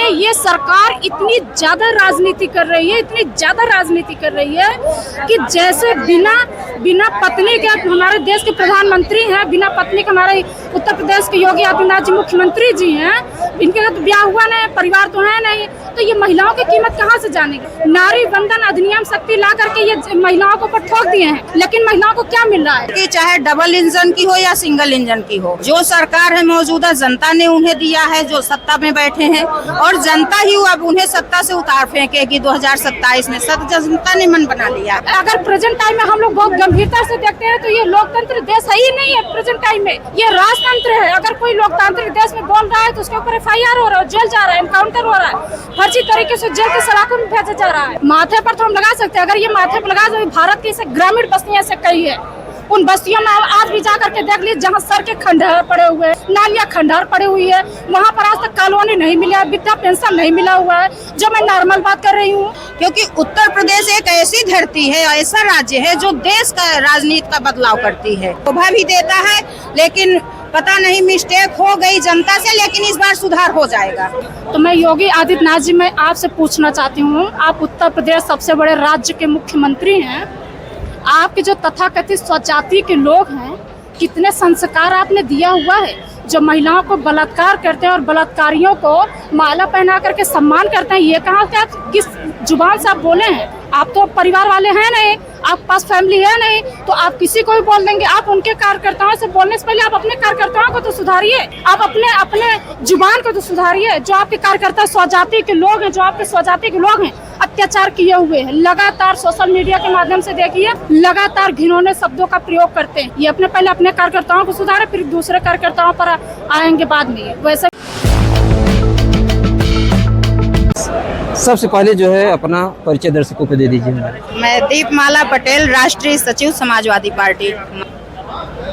ये सरकार इतनी ज्यादा राजनीति कर रही है, इतनी ज्यादा राजनीति कर रही है कि जैसे बिना पत्नी के हमारे देश के प्रधानमंत्री हैं, बिना पत्नी के हमारे उत्तर प्रदेश के योगी आदित्यनाथ जी मुख्यमंत्री जी हैं, इनके साथ ब्याह हुआ नहीं, परिवार तो है नहीं, तो ये महिलाओं की कीमत कहाँ से जानेगी। नारी बंधन अधिनियम शक्ति ला करके ये महिलाओं को ऊपर ठोक दिए हैं, लेकिन महिलाओं को क्या मिल रहा है कि चाहे डबल इंजन की हो या सिंगल इंजन की हो, जो सरकार है मौजूदा जनता ने उन्हें दिया है, जो सत्ता में बैठे हैं, और जनता ही अब उन्हें सत्ता से उतार फेंकेगी 2027 में। जनता ने मन बना लिया। अगर प्रेजेंट टाइम में हम लोग बहुत गंभीरता से देखते हैं तो ये लोकतंत्र देश है ही नहीं है। प्रेजेंट टाइम में ये राजतंत्र है। अगर कोई लोकतांत्रिक देश में बोल रहा है तो उसके ऊपर FIR हो रहा है, जेल जा रहा है, एनकाउंटर हो रहा है, फर्जी तरीके से जेल के सलाखों में भेजा जा रहा है। माथे पर तो हम लगा सकते हैं, अगर ये माथे पर लगा तो भारत की ग्रामीण बस्तियां से कई है, उन बस्तियों में आज भी जा करके देख लीजिए जहाँ सर के खंडहर पड़े हुए हैं, नालियाँ खंडहर पड़े हुई है, वहाँ पर आज तक कॉलोनी नहीं मिला है, वृद्धा पेंशन नहीं मिला हुआ है, जो मैं नॉर्मल बात कर रही हूँ। क्योंकि उत्तर प्रदेश एक ऐसी धरती है, ऐसा राज्य है जो देश का राजनीति का बदलाव करती है, शोभा भी देता है, लेकिन पता नहीं मिस्टेक हो गई जनता से, लेकिन इस बार सुधार हो जाएगा। तो मैं योगी आदित्यनाथ जी मैं आपसे पूछना चाहती हूँ, आप उत्तर प्रदेश सबसे बड़े राज्य के मुख्यमंत्री हैं, आपके जो तथाकथित स्वजाति के लोग हैं, कितने संस्कार आपने दिया हुआ है, जो महिलाओं को बलात्कार करते हैं और बलात्कारियों को माला पहना करके सम्मान करते हैं, ये कहाँ क्या किस जुबान से आप बोले हैं? आप तो परिवार वाले हैं नहीं, आप पास फैमिली है नहीं, तो आप किसी को भी बोल देंगे। आप उनके कार्यकर्ताओं से बोलने से पहले आप अपने कार्यकर्ताओं को तो सुधारिए, आप अपने जुबान को तो सुधारिए। जो आपके कार्यकर्ता स्वजाति के लोग हैं, जो आपके स्वजाति के लोग हैं, अत्याचार किए हुए हैं, लगातार सोशल मीडिया के माध्यम से देखिए लगातार घिनौने शब्दों का प्रयोग करते हैं। ये पहले अपने कार्यकर्ताओं को सुधारे, फिर दूसरे कार्यकर्ताओं पर आएंगे बाद में। वैसे सबसे पहले जो है अपना परिचय दर्शकों को दे दीजिए। मैं दीपमाला पटेल, राष्ट्रीय सचिव समाजवादी पार्टी।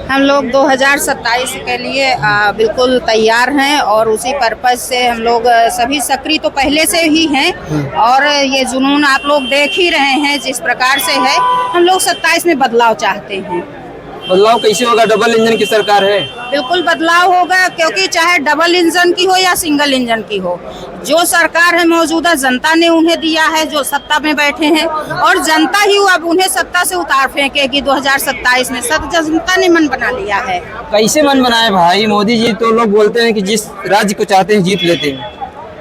हम लोग 2027 के लिए बिल्कुल तैयार हैं और उसी पर्पज से हम लोग सभी सक्रिय तो पहले से ही हैं, और ये जुनून आप लोग देख ही रहे हैं जिस प्रकार से है। हम लोग 27 में बदलाव चाहते हैं। बदलाव कैसे होगा? डबल इंजन की सरकार है, बिल्कुल बदलाव होगा, क्योंकि चाहे डबल इंजन की हो या सिंगल इंजन की हो, जो सरकार है मौजूदा जनता ने उन्हें दिया है, जो सत्ता में बैठे हैं, और जनता ही अब उन्हें सत्ता से उतार फेंकेगी 2027 में। जनता ने मन बना लिया है। कैसे मन बनाए भाई? मोदी जी तो लोग बोलते हैं कि जिस राज्य को चाहते हैं जीत लेते हैं।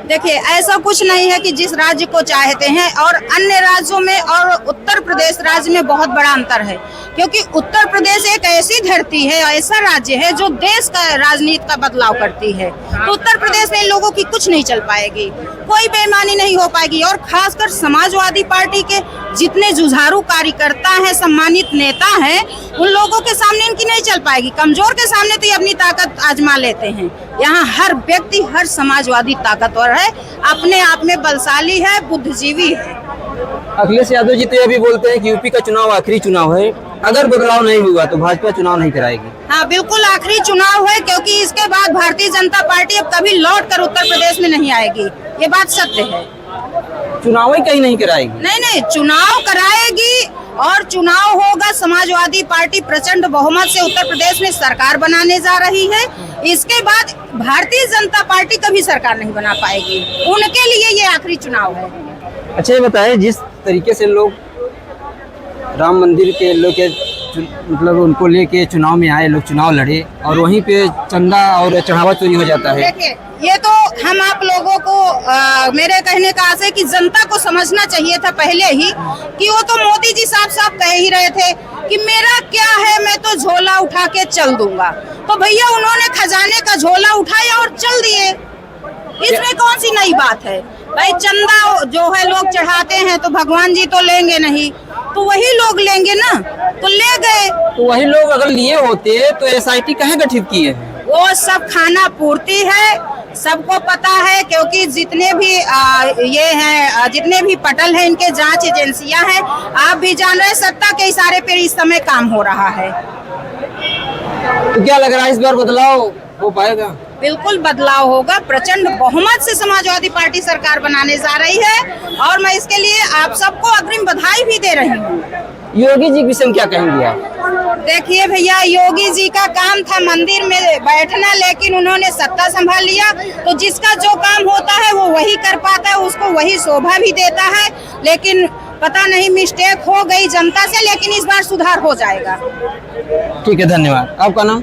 देखिए, ऐसा कुछ नहीं है कि जिस राज्य को चाहते हैं और अन्य राज्यों में और उत्तर प्रदेश राज्य में बहुत बड़ा अंतर है, क्योंकि उत्तर प्रदेश एक ऐसी धरती है, ऐसा राज्य है जो देश का राजनीति का बदलाव करती है। तो उत्तर प्रदेश में इन लोगों की कुछ नहीं चल पाएगी, कोई बेईमानी नहीं हो पाएगी, और खासकर समाजवादी पार्टी के जितने जुझारू कार्यकर्ता हैं, सम्मानित नेता हैं, उन लोगों के सामने इनकी नहीं चल पाएगी। कमजोर के सामने तो ये अपनी ताकत आजमा लेते हैं। यहाँ हर व्यक्ति, हर समाजवादी ताकतवर है, अपने आप में बलशाली है, बुद्धिजीवी है। अखिलेश यादव जी तो ये भी बोलते हैं कि यूपी का चुनाव आखिरी चुनाव है, अगर बदलाव नहीं हुआ तो भाजपा चुनाव नहीं कराएगी। हाँ, बिल्कुल आखिरी चुनाव है, क्योंकि इसके बाद भारतीय जनता पार्टी अब कभी लौट कर उत्तर प्रदेश में नहीं आएगी। ये बात सत्य है। चुनाव ही कहीं नहीं कराएगी? नहीं, चुनाव कराएगी, और चुनाव होगा। समाजवादी पार्टी प्रचंड बहुमत से उत्तर प्रदेश में सरकार बनाने जा रही है। इसके बाद भारतीय जनता पार्टी कभी सरकार नहीं बना पाएगी। उनके लिए ये आखिरी चुनाव है। अच्छा, ये बताएं, जिस तरीके से लोग राम मंदिर के लोग के मतलब उनको लेके चुनाव में आए, लोग चुनाव लड़े, और वहीं पे चंदा और चढ़ावा चोरी हो जाता है। देखिए, ये तो हम आप लोगों को मेरे कहने का आशय कि जनता को समझना चाहिए था पहले ही, कि वो तो मोदी जी साफ कह ही रहे थे कि मेरा क्या है, मैं तो झोला उठा के चल दूंगा। तो भैया उन्होंने खजाने का झोला उठाया और चल दिए। इसमें कौन सी नई बात है भाई? चंदा जो है लोग चढ़ाते हैं तो भगवान जी तो लेंगे नहीं, तो वही लोग लेंगे ना, तो ले गए। तो वही लोग अगर लिए होते तो SIT कहाँ गठित किए? वो सब खाना पूर्ति है, सबको पता है, क्योंकि जितने भी ये हैं, जितने भी पटल हैं, इनके जांच एजेंसियां हैं। आप भी जान रहे हैं, सत्ता के इशारे पर इस समय काम हो रहा है। तो क्या लग रहा है इस बार बदलाव हो पाएगा? बिल्कुल बदलाव होगा। प्रचंड बहुमत से समाजवादी पार्टी सरकार बनाने जा रही है, और मैं इसके लिए आप सबको अग्रिम बधाई भी दे रही हूँ। योगी जी के विषय में क्या कहेंगे आप? देखिए भैया, योगी जी का काम था मंदिर में बैठना, लेकिन उन्होंने सत्ता संभाल लिया तो जिसका जो काम होता है वो वही कर पाता है, उसको वही शोभा भी देता है। लेकिन पता नहीं मिस्टेक हो गई जनता से, लेकिन इस बार सुधार हो जाएगा। ठीक है, धन्यवाद। आपका नाम?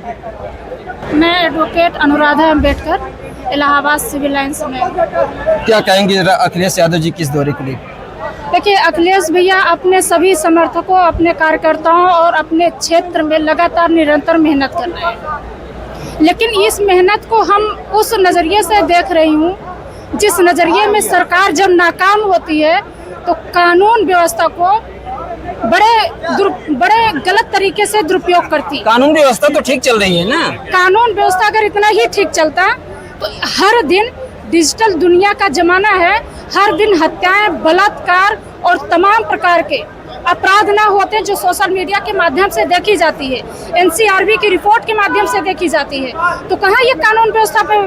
मैं advocate Anuradha Ambedkar, Allahabad Civil Lines में। क्या कहेंगे अखिलेश यादव जी किस दौरे के लिए? देखिए, अखिलेश भैया अपने सभी समर्थकों, अपने कार्यकर्ताओं और अपने क्षेत्र में लगातार निरंतर मेहनत कर रहे हैं, लेकिन इस मेहनत को हम उस नज़रिए से देख रही हूँ जिस नज़रिए में सरकार जब नाकाम होती है तो कानून व्यवस्था को बड़े गलत तरीके से दुरुपयोग करती है। कानून व्यवस्था तो ठीक चल रही है ना? कानून व्यवस्था अगर इतना ही ठीक चलता तो हर दिन, डिजिटल दुनिया का जमाना है, हर दिन हत्याएं, बलात्कार और तमाम प्रकार के अपराध ना होते जो सोशल मीडिया के माध्यम से देखी जाती है, एनसीआरबी की रिपोर्ट के माध्यम से देखी जाती है। तो कहाँ ये कानून व्यवस्था पे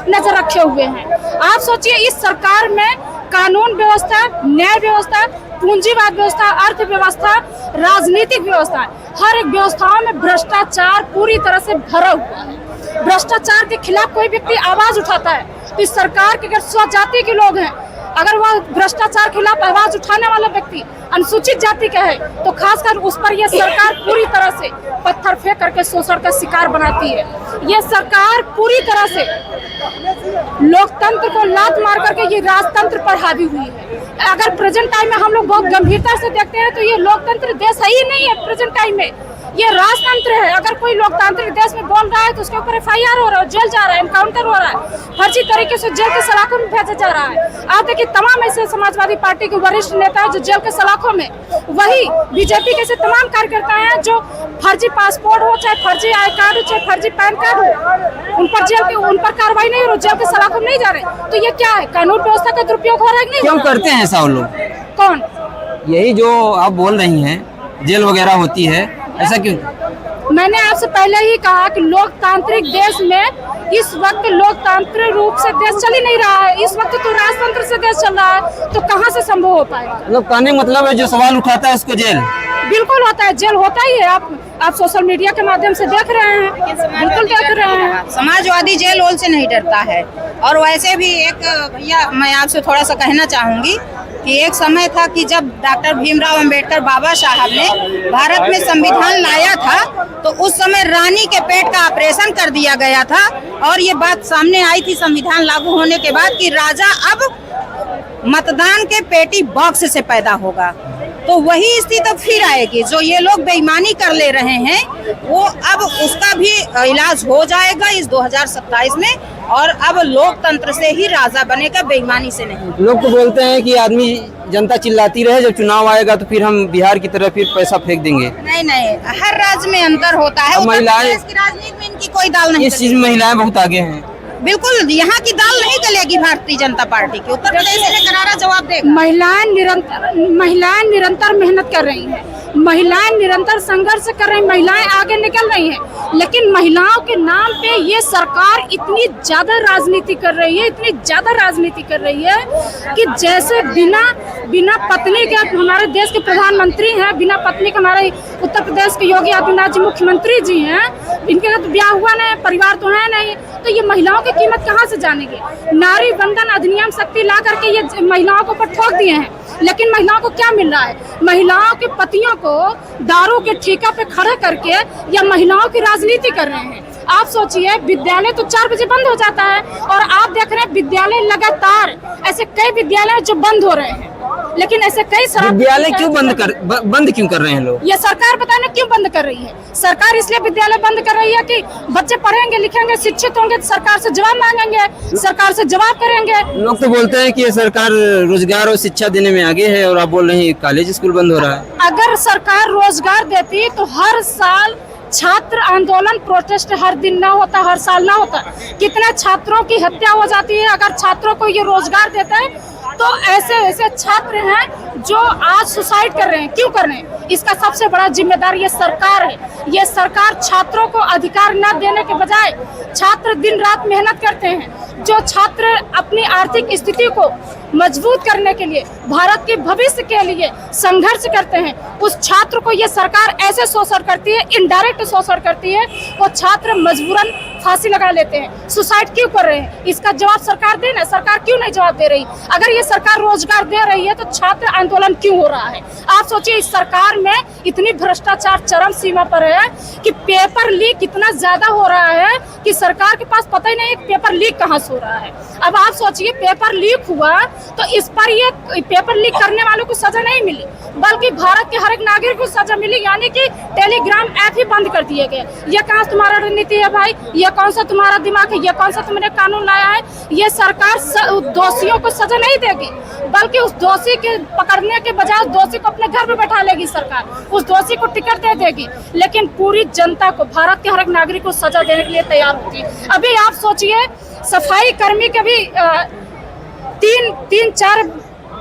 नजर रखे हुए हैं? आप सोचिए, इस सरकार में कानून व्यवस्था, न्याय व्यवस्था, पूंजीवाद व्यवस्था, अर्थव्यवस्था, राजनीतिक व्यवस्था, हर एक व्यवस्थाओं में भ्रष्टाचार पूरी तरह से भरा हुआ है। भ्रष्टाचार के खिलाफ कोई व्यक्ति आवाज उठाता है तो इस सरकार के अगर स्वजाति के लोग हैं, अगर वह भ्रष्टाचार के खिलाफ आवाज उठाने वाला व्यक्ति अनुसूचित जाति का है तो खासकर उस पर यह सरकार पूरी तरह से पत्थर फेंक करके शोषण का शिकार बनाती है। यह सरकार पूरी तरह से लोकतंत्र को लात मार करके ये राजतंत्र पर हावी हुई है। अगर प्रेजेंट टाइम में हम लोग बहुत गंभीरता से देखते हैं तो ये लोकतंत्र देश ही नहीं है। प्रेजेंट टाइम में ये राजतंत्र है। अगर कोई लोकतांत्रिक देश में बोल रहा है तो उसके ऊपर FIR हो रहा है, जेल जा रहा है, एनकाउंटर हो रहा है, फर्जी तरीके से जेल के सलाखों में भेजा जा रहा है। आप देखिए, तमाम ऐसे समाजवादी पार्टी के वरिष्ठ नेता हैं जो जेल के सलाखों में, वही बीजेपी के ऐसे तमाम कार्यकर्ता हैं जो फर्जी पासपोर्ट हो, चाहे फर्जी आई कार्ड हो, चाहे फर्जी पैन कार्ड हो, उन पर कार्रवाई नहीं हो रही, जेल के सलाखों में नहीं जा रहे। तो ये क्या है? कानून व्यवस्था का दुरुपयोग हो रहा है कि नहीं? क्यों करते हैं ऐसा वो लोग? कौन? यही जो आप बोल रही हैं, जेल वगैरह होती है, ऐसा क्यों? मैंने आपसे पहले ही कहा कि लोकतांत्रिक देश में इस वक्त लोकतांत्रिक रूप से देश चल ही नहीं रहा है। इस वक्त तो राजतंत्र से देश चल रहा है, तो कहाँ से संभव हो पाएगा? मतलब कहने मतलब है जो सवाल उठाता है उसको जेल? बिल्कुल होता है, जेल होता ही है। आप सोशल मीडिया के माध्यम से देख रहे हैं, बिल्कुल देख रहे हैं। समाजवादी जेल होल से नहीं डरता है। और वैसे भी एक भैया, मैं आपसे थोड़ा सा कहना चाहूंगी कि एक समय था कि जब डॉक्टर भीमराव अंबेडकर बाबा साहब ने भारत में संविधान लाया था तो उस समय रानी के पेट का ऑपरेशन कर दिया गया था और ये बात सामने आई थी संविधान लागू होने के बाद कि राजा अब मतदान के पेटी बॉक्स से पैदा होगा। तो वही स्थिति अब फिर आएगी। जो ये लोग बेईमानी कर ले रहे हैं वो अब उसका भी इलाज हो जाएगा इस 2027 में, और अब लोकतंत्र से ही राजा बनेगा, बेईमानी से नहीं। लोग तो बोलते हैं कि आदमी, जनता चिल्लाती रहे, जब चुनाव आएगा तो फिर हम बिहार की तरफ फिर पैसा फेंक देंगे। नहीं, हर राज्य में अंतर होता है। महिलाएं, राजनीति में इनकी कोई दाल नहीं, इस चीज में महिलाएं बहुत आगे हैं। बिल्कुल, यहाँ की दाल नहीं गलेगी भारतीय जनता पार्टी की। उत्तर प्रदेश ने करारा जवाब देगा। महिलाएं निरंतर मेहनत कर रही हैं, महिलाएं निरंतर संघर्ष कर रही हैं, महिलाएं आगे निकल रही हैं, लेकिन महिलाओं के नाम पे ये सरकार इतनी ज्यादा राजनीति कर रही है, इतनी ज्यादा राजनीति कर रही है कि जैसे बिना पत्नी के हमारे देश के प्रधानमंत्री हैं, बिना पत्नी के हमारे उत्तर प्रदेश के योगी आदित्यनाथ जी मुख्यमंत्री जी हैं, इनके साथ ब्याह हुआ नहीं, परिवार तो है नहीं, तो ये महिलाओं की कीमत कहाँ से जानेंगे? नारी बंधन अधिनियम शक्ति ला करके ये महिलाओं को ऊपर ठोक दिए हैं, लेकिन महिलाओं को क्या मिल रहा है? महिलाओं के पतियों को दारू के ठेका पे खड़ा करके या महिलाओं की राजनीति कर रहे हैं। आप सोचिए, विद्यालय तो 4 बजे बंद हो जाता है और आप देख रहे हैं विद्यालय लगातार, ऐसे कई विद्यालय जो बंद हो रहे हैं, लेकिन ऐसे कई विद्यालय क्यों बंद क्यों कर रहे हैं लोग? ये सरकार पता नहीं क्यों बंद कर रही है। सरकार इसलिए विद्यालय बंद कर रही है कि बच्चे पढ़ेंगे, लिखेंगे, शिक्षित होंगे, सरकार से जवाब मांगेंगे, सरकार से जवाब करेंगे। लोग तो बोलते हैं कि ये सरकार रोजगार और शिक्षा देने में आगे है और आप बोल रहे हैं कॉलेज स्कूल बंद हो रहा है। अगर सरकार रोजगार देती तो हर साल छात्र आंदोलन, प्रोटेस्ट हर दिन ना होता, हर साल ना होता। कितने छात्रों की हत्या हो जाती है। अगर छात्रों को ये रोजगार देता है तो ऐसे ऐसे छात्र हैं जो आज सुसाइड कर रहे हैं। क्यों कर रहे हैं? इसका सबसे बड़ा जिम्मेदार ये सरकार है। ये सरकार छात्रों को अधिकार न देने के बजाय, छात्र दिन रात मेहनत करते हैं, जो छात्र अपनी आर्थिक स्थिति को मजबूत करने के लिए, भारत के भविष्य के लिए संघर्ष करते हैं, उस छात्र को ये सरकार ऐसे शोषण करती है, इनडायरेक्ट शोषण करती है। वो छात्र मजबूरन फांसी लगा लेते हैं। सुसाइड क्यों कर रहे हैं? इसका जवाब सरकार दे ना। सरकार क्यों नहीं जवाब दे रही? अगर ये सरकार रोजगार दे रही है तो छात्र आंदोलन क्यों हो रहा है? आप सोचिए, इस सरकार में इतनी भ्रष्टाचार चरम सीमा पर है कि पेपर लीक इतना ज्यादा हो रहा है कि सरकार के पास पता ही नहीं है पेपर लीक कहाँ से हो रहा है। अब आप सोचिए, पेपर लीक हुआ तो इस पर ये पेपर लीक करने वालों को सजा नहीं मिली, बल्कि भारत के हर एक नागरिक को सजा मिली, यानी कि टेलीग्राम ऐप ही बंद कर दिए गए। ये कहाँ तुम्हारा रणनीति है भाई? ये कौन सा तुम्हारा दिमाग है? ये कौन सा तुमने कानून लाया है? ये सरकार दोषियों को सजा नहीं देगी, बल्कि उस दोषी के पकड़ने के बजाय उस दोषी को अपने घर में बैठा लेगी सरकार, उस दोषी को टिकट दे देगी, लेकिन पूरी जनता को, भारत के हर एक नागरिक को सजा देने के लिए तैयार होती है। अभी आप सोचिए, सफाई कर्मी के भी तीन चार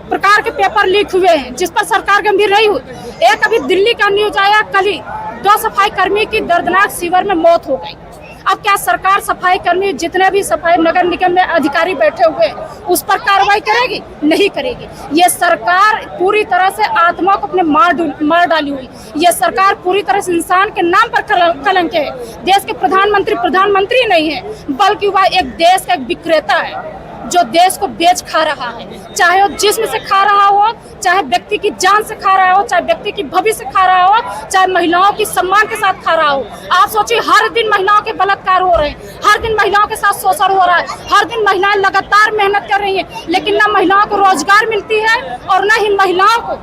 प्रकार के पेपर लीक हुए हैं जिस पर सरकार गंभीर नहीं हुई। एक अभी दिल्ली का न्यूज आया, कल ही 2 सफाई कर्मी की दर्दनाक सीवर में मौत हो गई। अब क्या सरकार सफाई कर्मी, जितने भी सफाई नगर निगम में अधिकारी बैठे हुए उस पर कार्रवाई करेगी? नहीं करेगी। ये सरकार पूरी तरह से आत्मा को अपने मार डाली हुई। ये सरकार पूरी तरह से इंसान के नाम पर कलंक है। देश के प्रधानमंत्री नहीं है, बल्कि वह एक देश का एक विक्रेता है जो देश को बेच खा रहा है। चाहे वो जिस्म से खा रहा हो, चाहे व्यक्ति की जान से खा रहा हो, चाहे व्यक्ति की भविष्य से खा रहा हो, चाहे महिलाओं की सम्मान के साथ खा रहा हो। आप सोचिए, हर दिन महिलाओं के बलात्कार हो रहे हैं, हर दिन महिलाओं के साथ शोषण हो रहा है, हर दिन महिलाएं लगातार मेहनत कर रही हैं, लेकिन ना महिलाओं को रोजगार मिलती है और ना ही महिलाओं को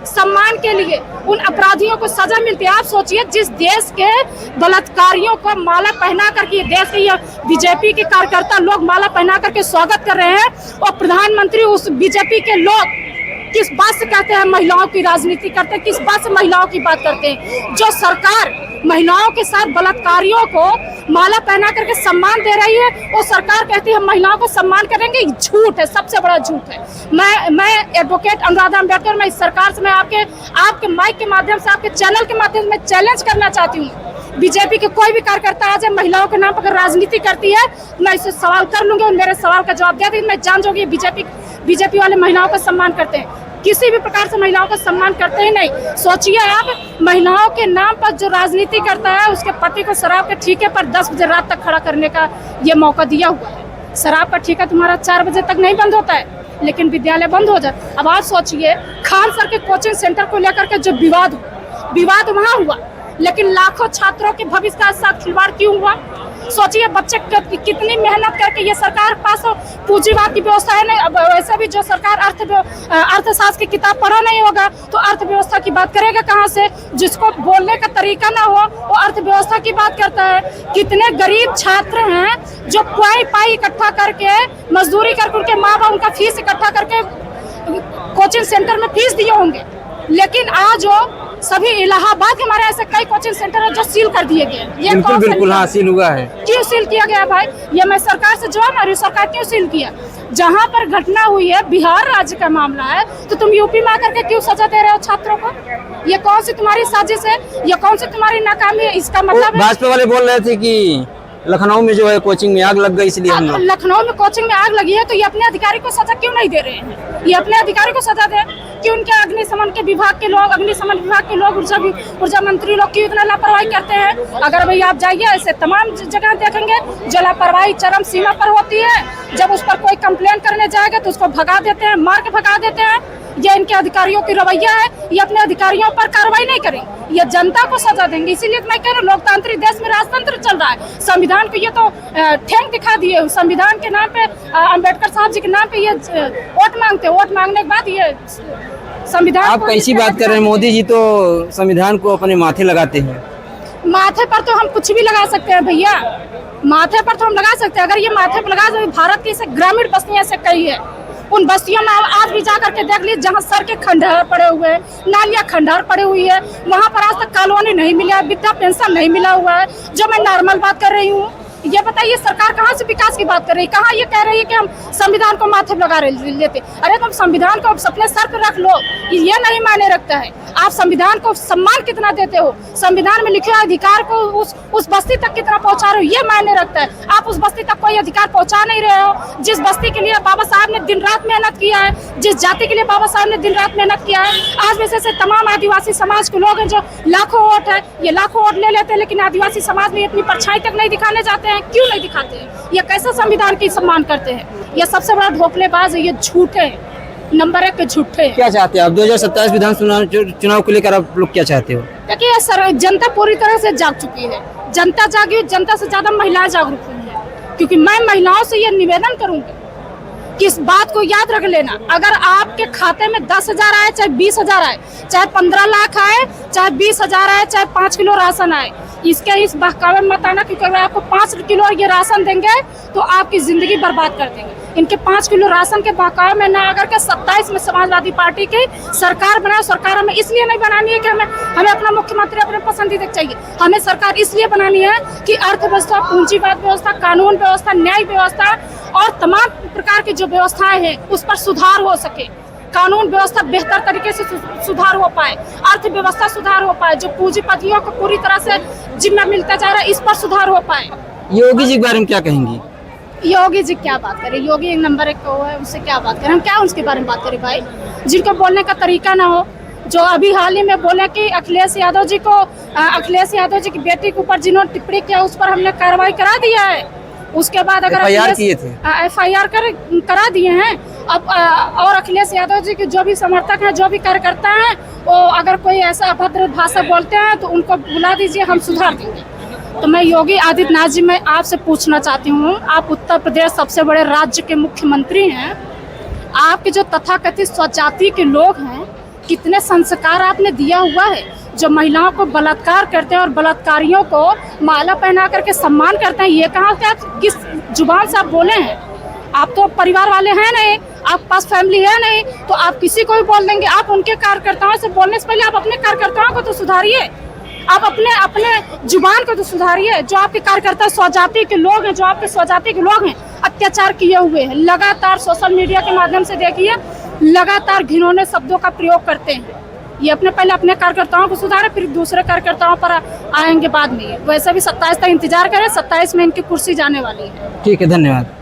सम्मान के लिए उन अपराधियों को सजा मिलती है। आप सोचिए, जिस देश के बलात्कारियों को माला पहना करके देश के बीजेपी के कार्यकर्ता लोग माला पहना करके स्वागत कर रहे हैं, और प्रधानमंत्री उस बीजेपी के लोग किस बात से कहते हैं महिलाओं की राजनीति करते हैं? किस बात से महिलाओं की बात करते हैं? जो सरकार महिलाओं के साथ बलात्कारियों को माला पहना करके सम्मान दे रही है, वो सरकार कहती है हम महिलाओं को सम्मान करेंगे। झूठ है, सबसे बड़ा झूठ है। मैं एडवोकेट अनुराधा अम्बेडकर, मैं इस सरकार से, मैं आपके माइक के माध्यम से, आपके चैनल के माध्यम से मैं चैलेंज करना चाहती हूँ। बीजेपी के कोई भी कार्यकर्ता आज महिलाओं के नाम पर अगर राजनीति करती है, मैं इससे सवाल कर लूंगी और मेरे सवाल का जवाब दे देंगे। मैं जान जाऊंगी बीजेपी वाले महिलाओं का सम्मान करते हैं, किसी भी प्रकार से महिलाओं का सम्मान करते ही नहीं। सोचिए आप, महिलाओं के नाम पर जो राजनीति करता है, उसके पति को शराब के ठेके पर 10 बजे रात तक खड़ा करने का ये मौका दिया हुआ है। शराब का ठेका तुम्हारा 4 बजे तक नहीं बंद होता है, लेकिन विद्यालय बंद हो जाए। अब आप सोचिए, खान सर के कोचिंग सेंटर को लेकर के जो विवाद वहाँ हुआ, लेकिन लाखों छात्रों के भविष्य का साथ खिलवाड़ क्यों हुआ? सोचिए, बच्चे कितनी मेहनत करके ये सरकार पास पूंजीवाद की व्यवस्था है नहीं। अब वैसे भी जो सरकार अर्थशास्त्र की किताब पढ़ा नहीं होगा तो अर्थव्यवस्था की बात करेगा कहाँ से? जिसको बोलने का तरीका ना हो वो अर्थव्यवस्था की बात करता है। कितने गरीब छात्र हैं जो पाई इकट्ठा करके, मजदूरी करके, उनके माँ बाप उनका फीस इकट्ठा करके कोचिंग सेंटर में फीस दिए होंगे, लेकिन आज वो सभी इलाहाबाद के हमारे ऐसे कई कोचिंग सेंटर है जो सील कर दिए गए। ये बिल्कुल हाँ, सील हुआ है। क्यों सील किया गया भाई? ये मैं सरकार से जवाब आ रही हूँ, सरकार क्यों सील किया? जहाँ पर घटना हुई है, बिहार राज्य का मामला है, तो तुम यूपी में आकर के क्यों सजा दे रहे हो छात्रों को? ये कौन सी तुम्हारी साजिश है? ये कौन सी तुम्हारी नाकामी है? इसका मतलब भाजपा वाले बोल रहे थे कि लखनऊ में जो है कोचिंग में आग लग गई, इसलिए हम लोग लखनऊ में कोचिंग में आग लगी है, तो ये अपने अधिकारी को सजा क्यों नहीं दे रहे हैं? ये अपने अधिकारी को सजा दे कि उनके अग्निशमन विभाग के लोग, ऊर्जा मंत्री लोग क्यों इतना लापरवाही करते हैं? अगर भाई आप जाइए, ऐसे तमाम जगह देखेंगे जो लापरवाही चरम सीमा पर होती है। जब उस पर कोई कंप्लेन करने जाएगा तो उसको भगा देते हैं, मार के भगा देते हैं। ये इनके अधिकारियों की रवैया है। ये अपने अधिकारियों पर कार्रवाई नहीं करेंगे, ये जनता को सजा देंगे। इसीलिए मैं कह रहा हूँ, लोकतांत्रिक देश में राजतंत्र चल रहा है। संविधान को ये तो ठेंग दिखा दिए। संविधान के नाम पे, अम्बेडकर साहब जी के नाम पे ये वोट मांगते हैं। वोट मांगने के बाद ये संविधान, आप कैसी बात कर रहे हैं? मोदी जी तो संविधान को अपने माथे लगाते हैं। माथे पर तो हम कुछ भी लगा सकते हैं भैया, माथे पर तो हम लगा सकते हैं। अगर ये माथे पर लगा, भारत की ग्रामीण बस्तियां से कई है, उन बस्तियों में आज भी जाकर के देख लीजिए, जहाँ सर के खंडहर पड़े हुए हैं, नालियाँ खंडहर पड़े हुई है, वहाँ पर आज तक कॉलोनी नहीं मिला, वृद्धा पेंशन नहीं मिला हुआ है। जो मैं नॉर्मल बात कर रही हूँ, ये बताइए सरकार कहाँ से विकास की बात कर रही है? कहाँ ये कह रही है कि हम संविधान को माथे पे लगा लेते? अरे तुम संविधान को अपने सर पे रख लो, ये नहीं मायने रखता है। आप संविधान को सम्मान कितना देते हो, संविधान में लिखे अधिकार को उस बस्ती तक कितना पहुंचा रहे हो, ये मायने रखता है। आप उस बस्ती तक कोई अधिकार पहुंचा नहीं रहे हो जिस बस्ती के लिए बाबा साहब ने दिन रात मेहनत किया है, जिस जाति के लिए बाबा साहब ने दिन रात मेहनत किया है। आज वैसे से तमाम आदिवासी समाज के लोग हैं जो लाखों वोट है, ये लाखों वोट ले लेते हैं, लेकिन आदिवासी समाज में अपनी परछाई तक नहीं दिखाने जाते हैं। क्यों नहीं दिखाते हैं? ये कैसा संविधान की सम्मान करते हैं? ये सबसे बड़ा धोखेबाज है, ये झूठे हैं, नंबर 1 पे झूठे हैं। क्या चाहते हैं आप 2027 विधानसभा चुनाव को लेकर आप लोग क्या चाहते हो? देखिए सर, जनता पूरी तरह से जाग चुकी है। जनता जागी, जनता से ज्यादा महिलाएं जागरूक हुई हैं, क्योंकि मैं महिलाओं से ये निवेदन करूंगी कि इस बात को याद रख लेना, अगर आपके खाते में 10,000 आए, चाहे 20,000 आए, चाहे 15 लाख आए, चाहे 20,000 आए, चाहे 5 किलो राशन आए, इसके इस बहकावे में मत आना, क्योंकि अगर आपको 5 किलो ये राशन देंगे तो आपकी जिंदगी बर्बाद कर देंगे। इनके 5 किलो राशन के बहकावे में ना आकर के 27 में समाजवादी पार्टी की सरकार बनाए। सरकार हमें इसलिए नहीं बनानी है कि हमें अपना मुख्यमंत्री अपने पसंदीदा चाहिए। हमें सरकार इसलिए बनानी है कि अर्थव्यवस्था, पूंजीवाद व्यवस्था, कानून व्यवस्था, न्याय व्यवस्था और तमाम प्रकार की जो व्यवस्थाएं हैं उस पर सुधार हो सके। कानून व्यवस्था बेहतर तरीके से सुधार हो पाए, अर्थव्यवस्था सुधार हो पाए, जो पूंजीपतियों को पूरी तरह से जिम्मा मिलता जा रहा है इस पर सुधार हो पाए। योगी जी के बारे में क्या कहेंगी? योगी जी क्या बात करें, योगी नंबर 1 को है, उससे क्या बात करें? हम क्या उसके बारे में बात करें भाई, जिनको बोलने का तरीका ना हो। जो अभी हाल ही में बोले कि अखिलेश यादव जी की बेटी के ऊपर जिन्होंने टिप्पणी किया उस पर हमने कार्रवाई करा दिया है। उसके बाद अगर FIR किए थे, FIR करा दिए हैं। अब और अखिलेश यादव जी के जो भी समर्थक हैं, जो भी कार्यकर्ता हैं, वो अगर कोई ऐसा अभद्र भाषा बोलते हैं तो उनको बुला दीजिए, हम सुधार देंगे। तो मैं योगी आदित्यनाथ जी, मैं आपसे पूछना चाहती हूँ, आप उत्तर प्रदेश सबसे बड़े राज्य के मुख्यमंत्री हैं, आपके जो तथाकथित स्वजाति के लोग हैं, कितने संस्कार आपने दिया हुआ है? जो महिलाओं को बलात्कार करते हैं और बलात्कारियों को माला पहना करके सम्मान करते हैं, ये कहाँ से आप किस जुबान से आप बोले हैं? आप तो परिवार वाले हैं नहीं, आप पास फैमिली है नहीं, तो आप किसी को भी बोल देंगे। आप उनके कार्यकर्ताओं से बोलने से पहले आप अपने कार्यकर्ताओं को तो सुधारिए, आप अपने जुबान को तो सुधारिए। जो आपके कार्यकर्ता स्वजाति के लोग हैं, जो आपके स्वजाति के लोग हैं, अत्याचार किए हुए हैं, लगातार सोशल मीडिया के माध्यम से देखिए, लगातार घिनौने शब्दों का प्रयोग करते हैं। ये पहले अपने कार्यकर्ताओं को सुधारे, फिर दूसरे कार्यकर्ताओं पर आएंगे बाद में। वैसे भी 27 तक इंतजार करें, 27 में इनकी कुर्सी जाने वाली है। ठीक है, धन्यवाद।